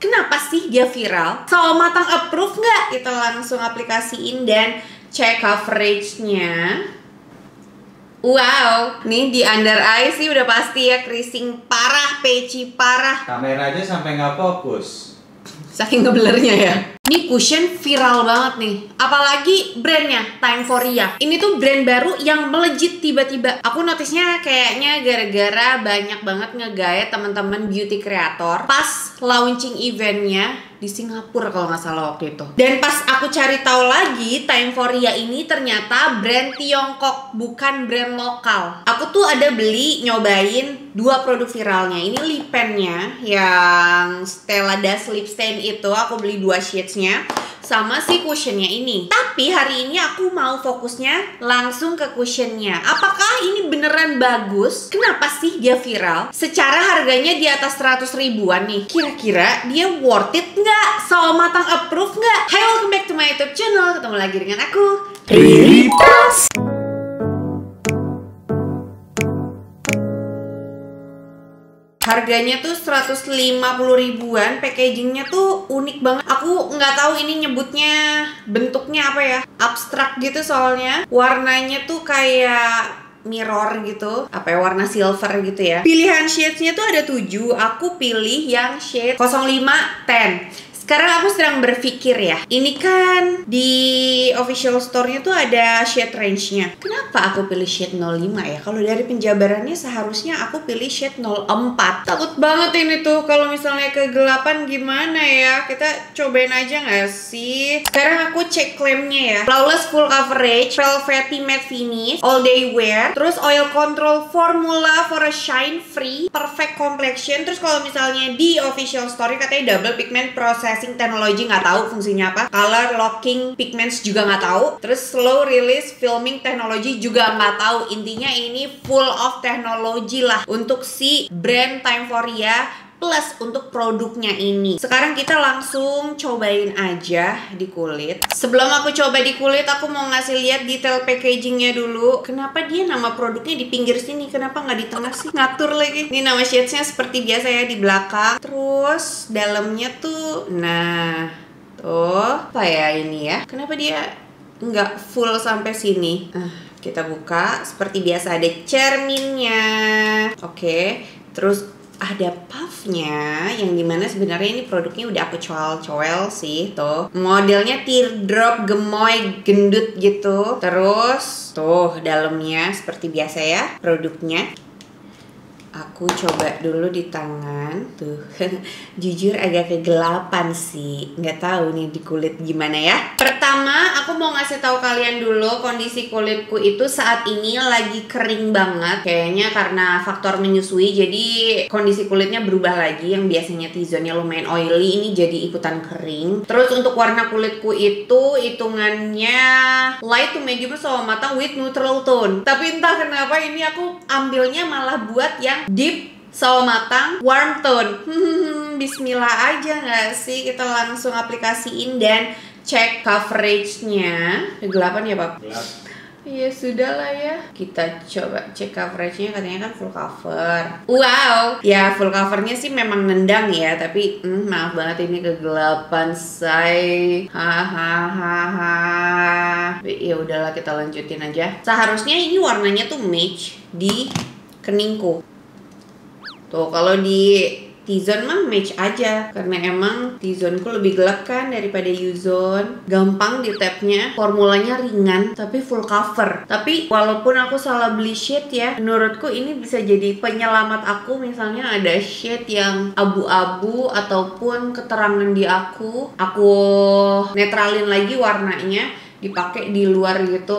Kenapa sih dia viral? Sawo Matang approve nggak? Kita langsung aplikasiin dan cek coveragenya. Wow, nih di under eye sih udah pasti ya creasing parah, patchy parah. Kameranya sampai nggak fokus. Saking ngeblurnya ya. Ini cushion viral banget nih. Apalagi brandnya Time4Ria. Ini tuh brand baru yang melejit tiba-tiba. Aku notisnya kayaknya gara-gara banyak banget ngegaya teman-teman beauty creator pas launching eventnya di Singapura kalau nggak salah waktu itu. Dan pas aku cari tahu lagi, Time4Ria ini ternyata brand Tiongkok, bukan brand lokal. Aku tuh ada beli nyobain 2 produk viralnya. Ini lip pennya yang Stella Das Lip Stain itu, aku beli 2 shades-nya sama si cushionnya ini. Tapi hari ini aku mau fokusnya langsung ke cushionnya. Apakah ini beneran bagus? Kenapa sih dia viral? Secara harganya di atas 100 ribuan nih. Kira-kira dia worth it nggak? Sawo Matang approve nggak? Hai, welcome back to my YouTube channel. Ketemu lagi dengan aku, Riri Pas. Harganya tuh 150 ribuan, packagingnya tuh unik banget. Aku nggak tahu ini nyebutnya bentuknya apa ya, abstrak gitu soalnya. Warnanya tuh kayak mirror gitu, apa ya, warna silver gitu ya. Pilihan shadesnya tuh ada 7, aku pilih yang shade 0510. Sekarang aku sedang berpikir ya, ini kan di official store-nya tuh ada shade range-nya. Kenapa aku pilih shade 05 ya? Kalau dari penjabarannya seharusnya aku pilih shade 04. Takut banget ini tuh kalau misalnya kegelapan gimana ya? Kita cobain aja nggak sih? Sekarang aku cek klaimnya ya. Flawless full coverage, velvety matte finish, all day wear, terus oil control formula for a shine free, perfect complexion. Terus kalau misalnya di official store katanya double pigment processing teknologi, nggak tahu fungsinya apa. Color locking pigments juga nggak tahu. Terus slow release filming teknologi juga nggak tahu. Intinya ini full of teknologi lah untuk si brand Time4Ria plus untuk produknya ini. Sekarang kita langsung cobain aja di kulit. Sebelum aku coba di kulit, aku mau ngasih lihat detail packagingnya dulu. Kenapa dia nama produknya di pinggir sini? Kenapa nggak di tengah sih? Ngatur lagi. Ini nama shadesnya seperti biasa ya di belakang. Terus dalamnya tuh, nah tuh apa ya ini ya? Kenapa dia nggak full sampai sini? Kita buka. Seperti biasa ada cerminnya. Oke. Terus ada puffnya yang dimana sebenarnya ini produknya udah aku coel sih tuh. Modelnya teardrop gemoy gendut gitu. Terus tuh dalamnya seperti biasa ya produknya. Aku coba dulu di tangan tuh. Jujur agak kegelapan sih, nggak tahu nih di kulit gimana ya. Pertama aku mau ngasih tahu kalian dulu kondisi kulitku itu saat ini lagi kering banget. Kayaknya karena faktor menyusui jadi kondisi kulitnya berubah lagi. Yang biasanya T-zone-nya lumayan oily, ini jadi ikutan kering. Terus untuk warna kulitku itu hitungannya light to medium Sawo Matang with neutral tone. Tapi entah kenapa ini aku ambilnya malah buat yang deep Sawo Matang warm tone. Bismillah aja nggak sih? Kita langsung aplikasiin dan cek coveragenya. Kegelapan ya, Pak? Gelap. Ya sudah lah ya. Kita coba cek coveragenya, katanya kan full cover. Wow, ya full covernya sih memang nendang ya. Tapi maaf banget ini kegelapan say. Hahaha. Ya udahlah kita lanjutin aja. Seharusnya ini warnanya tuh match di keningku. Tuh kalau di T-zone mah match aja, karena emang T-zone ku lebih gelap kan daripada U-zone. Gampang di tapnya, formulanya ringan tapi full cover. Tapi walaupun aku salah beli shade ya, menurutku ini bisa jadi penyelamat aku. Misalnya ada shade yang abu-abu ataupun keterangan di aku netralin lagi warnanya, dipakai di luar gitu,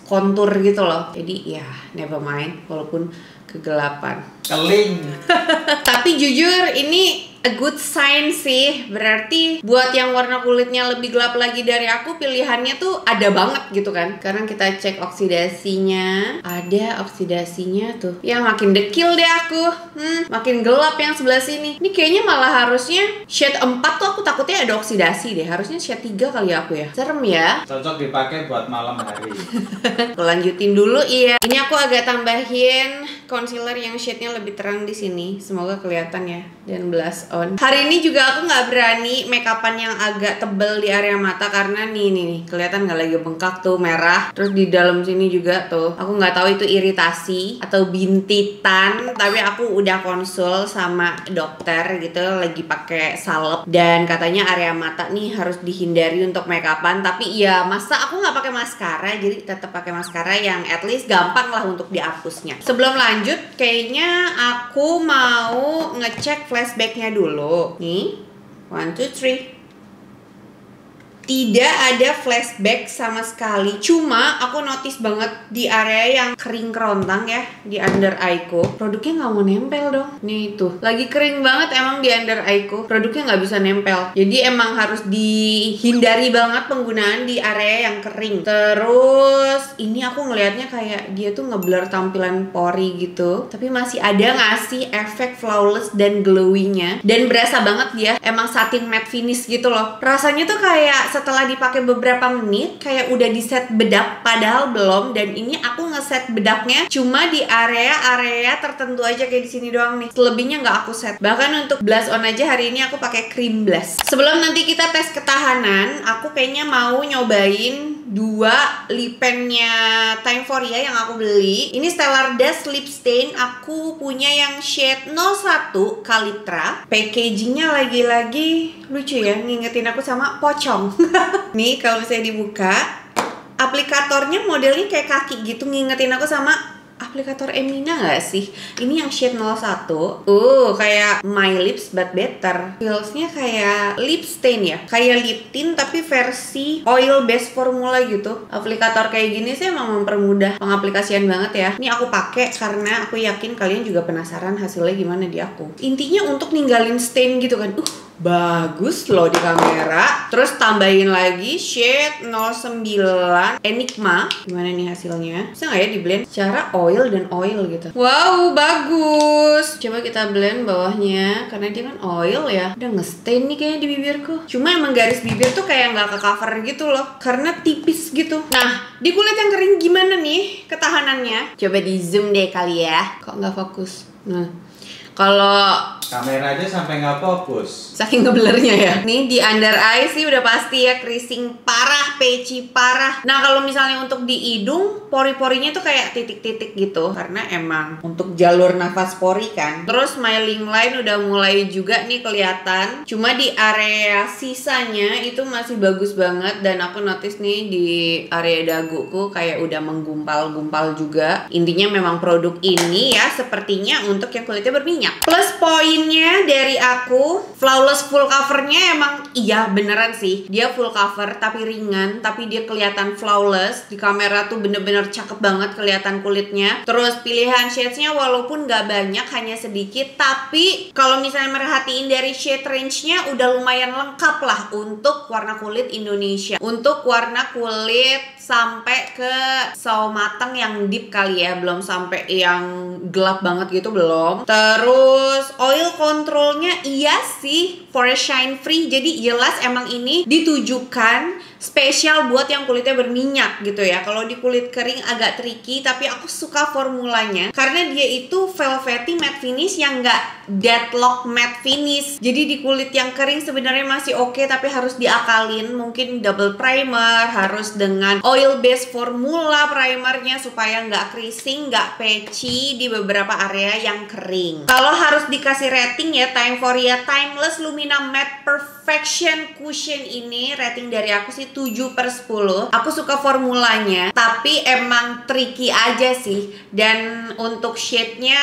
kontur gitu loh. Jadi ya never mind walaupun kegelapan. Keling. Tapi jujur ini a good sign sih. Berarti buat yang warna kulitnya lebih gelap lagi dari aku, pilihannya tuh ada banget gitu kan. Sekarang kita cek oksidasinya. Ada oksidasinya tuh. Ya makin dekil deh aku. Makin gelap yang sebelah sini. Ini kayaknya malah harusnya shade 4 tuh aku takutnya ada oksidasi deh. Harusnya shade 3 kali aku ya. Serem ya. Cocok dipakai buat malam hari. Aku lanjutin dulu iya. Ini aku agak tambahin concealer yang shade-nya lebih terang di sini. Semoga kelihatan ya. Dan blush on. Hari ini juga aku nggak berani make upan yang agak tebel di area mata karena nih kelihatan nggak lagi bengkak tuh merah. Terus di dalam sini juga tuh. Aku nggak tahu itu iritasi atau bintitan, tapi aku udah konsul sama dokter gitu, lagi pakai salep dan katanya area mata nih harus dihindari untuk make upan. Tapi ya masa aku nggak pakai maskara, jadi tetap pakai maskara yang at least gampang lah untuk dihapusnya. Sebelum lanjut, kayaknya aku mau ngecek flashbacknya dulu. Nih, 1, 2, 3. Tidak ada flashback sama sekali. Cuma aku notice banget di area yang kering kerontang ya, di under eye-ku. Produknya nggak mau nempel dong. Nih tuh, lagi kering banget emang di under eye-ku. Produknya nggak bisa nempel. Jadi emang harus dihindari banget penggunaan di area yang kering. Terus ini aku ngelihatnya kayak dia tuh ngeblur tampilan pori gitu. Tapi masih ada ngasih efek flawless dan glowingnya. Dan berasa banget dia emang satin matte finish gitu loh. Rasanya tuh kayak setelah dipakai beberapa menit kayak udah di set bedak, padahal belum. Dan ini aku ngeset bedaknya cuma di area-area tertentu aja kayak di sini doang nih. Selebihnya nggak aku set. Bahkan untuk blush on aja hari ini aku pakai cream blush. Sebelum nanti kita tes ketahanan, aku kayaknya mau nyobain 2 lip pennya Time For Ya yang aku beli. Ini Stellar Dust Lip Stain. Aku punya yang shade 01 Kalitra. Packagingnya lagi-lagi lucu ya, ngingetin aku sama pocong. Nih kalau misalnya dibuka, aplikatornya modelnya kayak kaki gitu, ngingetin aku sama aplikator Emina gak sih? Ini yang shade 01. Kayak My Lips but better. Feelsnya kayak lip stain ya, kayak lip tint tapi versi oil based formula gitu. Aplikator kayak gini sih emang mempermudah pengaplikasian banget ya. Ini aku pakai karena aku yakin kalian juga penasaran hasilnya gimana di aku. Intinya untuk ninggalin stain gitu kan. Bagus loh di kamera. Terus tambahin lagi shade 09 Enigma. Gimana nih hasilnya? Bisa nggak ya di blend secara oil dan oil gitu? Wow, bagus. Coba kita blend bawahnya karena dia kan oil ya. Udah nge-stain nih kayaknya di bibirku. Cuma emang garis bibir tuh kayak nggak ke cover gitu loh, karena tipis gitu. Nah, di kulit yang kering gimana nih ketahanannya? Coba di zoom deh kali ya. Kok nggak fokus? Nah, kalau kamera aja sampai nggak fokus. saking ngeblurnya ya. Nih di under eye sih udah pasti ya creasing parah, patchy parah. Nah kalau misalnya untuk di hidung, pori-porinya tuh kayak titik-titik gitu karena emang untuk jalur nafas pori kan. Terus smiling line udah mulai juga nih kelihatan. Cuma di area sisanya itu masih bagus banget dan aku notice nih di area daguku kayak udah menggumpal-gumpal juga. Intinya memang produk ini ya sepertinya untuk yang kulitnya berminyak. Plus poinnya dari aku, flawless full covernya emang iya beneran sih. Dia full cover tapi ringan, tapi dia kelihatan flawless. Di kamera tuh bener-bener cakep banget kelihatan kulitnya. Terus pilihan shadesnya walaupun gak banyak, hanya sedikit, tapi kalau misalnya merhatiin dari shade range-nya udah lumayan lengkap lah untuk warna kulit Indonesia. Untuk warna kulit sampai ke sawo matang yang deep kali ya, belum sampai yang gelap banget gitu belum. Terus oil controlnya iya sih, forest shine free, jadi jelas emang ini ditujukan spesial buat yang kulitnya berminyak gitu ya. Kalau di kulit kering agak tricky, tapi aku suka formulanya karena dia itu velvety matte finish yang nggak deadlock matte finish. Jadi di kulit yang kering sebenarnya masih oke, tapi harus diakalin, mungkin double primer, harus dengan oil based formula primernya supaya nggak creasing, nggak patchy di beberapa area yang kering. Kalau harus dikasih rating ya, Time For Ya Timeless Lumina Matte Perfection Cushion ini rating dari aku sih 7/10. Aku suka formulanya, tapi emang tricky aja sih. Dan untuk shade-nya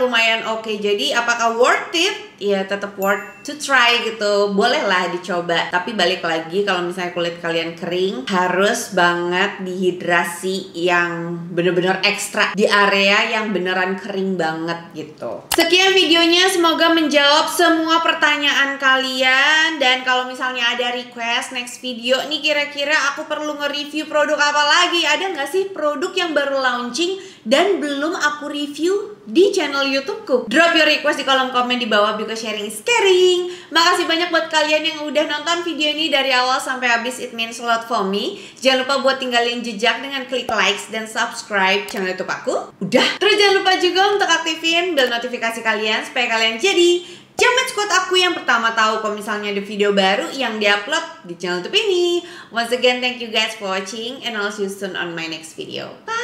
lumayan oke. Jadi apakah worth it? Ya tetap worth to try gitu. Boleh lah dicoba. Tapi balik lagi, kalau misalnya kulit kalian kering, harus banget dihidrasi yang bener-bener ekstra di area yang beneran kering banget gitu. Sekian videonya, semoga menjawab semua pertanyaan kalian. Dan kalau misalnya ada request next video nih, kira-kira aku perlu nge-review produk apa lagi? Ada nggak sih produk yang baru launching dan belum aku review di channel YouTubeku? Drop your request di kolom komen di bawah, because sharing is caring. Makasih banyak buat kalian yang udah nonton video ini dari awal sampai habis, it means a lot for me. Jangan lupa buat tinggalin jejak dengan klik likes dan subscribe channel YouTube aku. Udah. Terus jangan lupa juga untuk aktifin bel notifikasi kalian supaya kalian jadi Jamet Squad aku yang pertama tahu kalau misalnya ada video baru yang diupload di channel YouTube ini. Once again, thank you guys for watching and I'll see you soon on my next video. Bye!